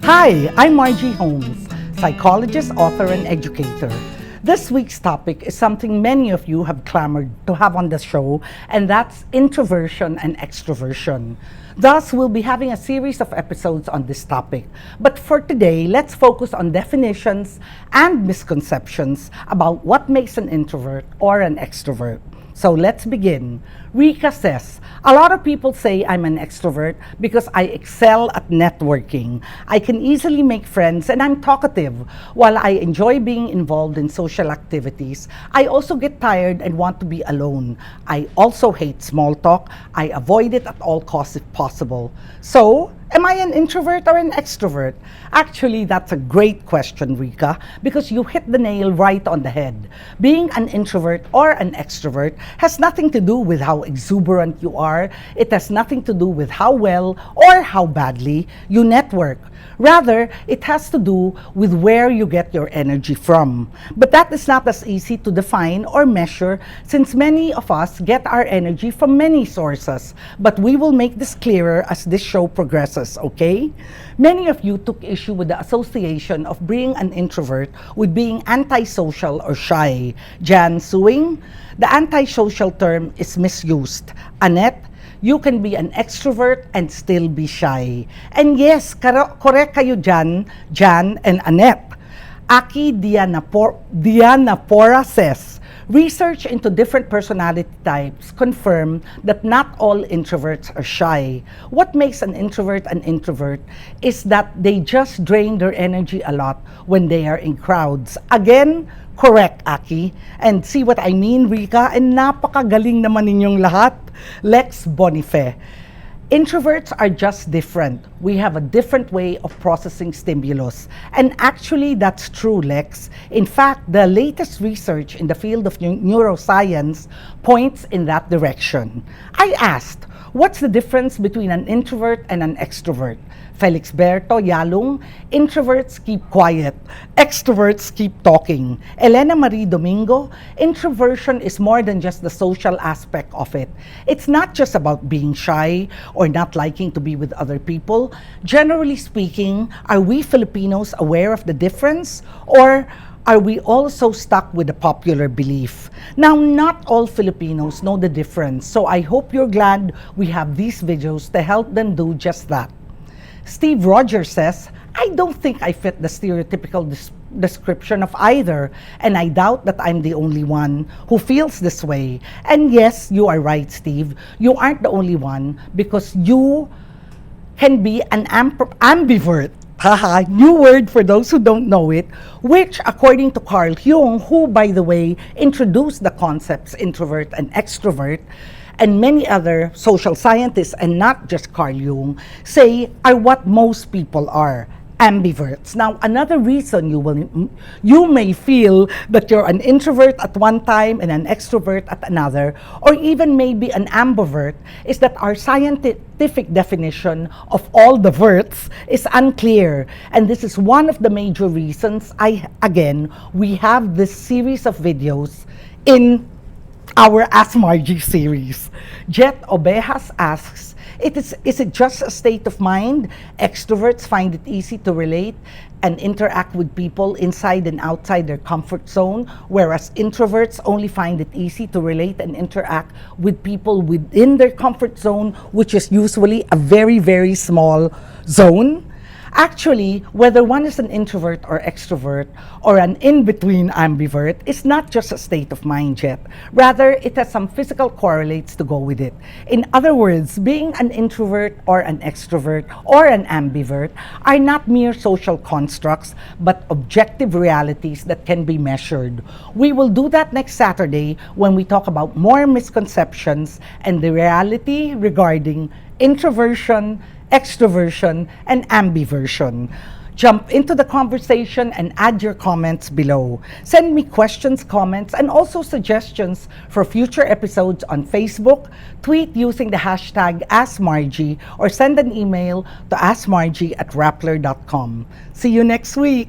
Hi, I'm Margie Holmes, psychologist, author, and educator. This week's topic is something many of you have clamored to have on the show, and that's introversion and extroversion. Thus, we'll be having a series of episodes on this topic. But for today, let's focus on definitions and misconceptions about what makes an introvert or an extrovert. So let's begin. Rika says, a lot of people say I'm an extrovert because I excel at networking. I can easily make friends and I'm talkative. While I enjoy being involved in social activities, I also get tired and want to be alone. I also hate small talk. I avoid it at all costs if possible. So, am I an introvert or an extrovert? Actually, that's a great question, Rika, because you hit the nail right on the head. Being an introvert or an extrovert has nothing to do with how exuberant you are. It has nothing to do with how well or how badly you network. Rather, it has to do with where you get your energy from. But that is not as easy to define or measure since many of us get our energy from many sources. But we will make this clearer as this show progresses, okay? Many of you took issue with the association of being an introvert with being antisocial or shy. Jan Suing, the antisocial term is misused. Annette, you can be an extrovert and still be shy. And yes, correct kayo dyan, Jan and Annette. Aki Dianapora says, research into different personality types confirm that not all introverts are shy. What makes an introvert is that they just drain their energy a lot when they are in crowds. Again, correct, Aki. And see what I mean, Rika? And napakagaling naman ninyong lahat. Lex Bonife. Introverts are just different. We have a different way of processing stimulus. And actually, that's true, Lex. In fact, the latest research in the field of neuroscience points in that direction. I asked, what's the difference between an introvert and an extrovert? Felix Berto Yalung, introverts keep quiet, extroverts keep talking. Elena Marie Domingo, introversion is more than just the social aspect of it. It's not just about being shy or not liking to be with other people. Generally speaking, are we Filipinos aware of the difference? Or are we also stuck with the popular belief? Now, not all Filipinos know the difference, so I hope you're glad we have these videos to help them do just that. Steve Rogers says, I don't think I fit the stereotypical description of either, and I doubt that I'm the only one who feels this way. And yes, you are right, Steve. You aren't the only one because you can be an ambivert. Haha, new word for those who don't know it, which according to Carl Jung, who by the way introduced the concepts introvert and extrovert, and many other social scientists, and not just Carl Jung, say are what most people are, ambiverts. Now, another reason you may feel that you're an introvert at one time and an extrovert at another, or even maybe an ambivert, is that our scientific definition of all the verts is unclear. And this is one of the major reasons we have this series of videos in our Ask Margie series. Jet Obejas asks, is it just a state of mind? Extroverts find it easy to relate and interact with people inside and outside their comfort zone, whereas introverts only find it easy to relate and interact with people within their comfort zone, which is usually a very, very small zone. Actually, whether one is an introvert or extrovert or an in-between ambivert is not just a state of mind yet. Rather, it has some physical correlates to go with it. In other words, being an introvert or an extrovert or an ambivert are not mere social constructs, but objective realities that can be measured. We will do that next Saturday when we talk about more misconceptions and the reality regarding introversion, extroversion, and ambiversion. Jump into the conversation and add your comments below. Send me questions, comments, and also suggestions for future episodes on Facebook, tweet using the hashtag AskMargie, or send an email to askmargie@rappler.com. See you next week!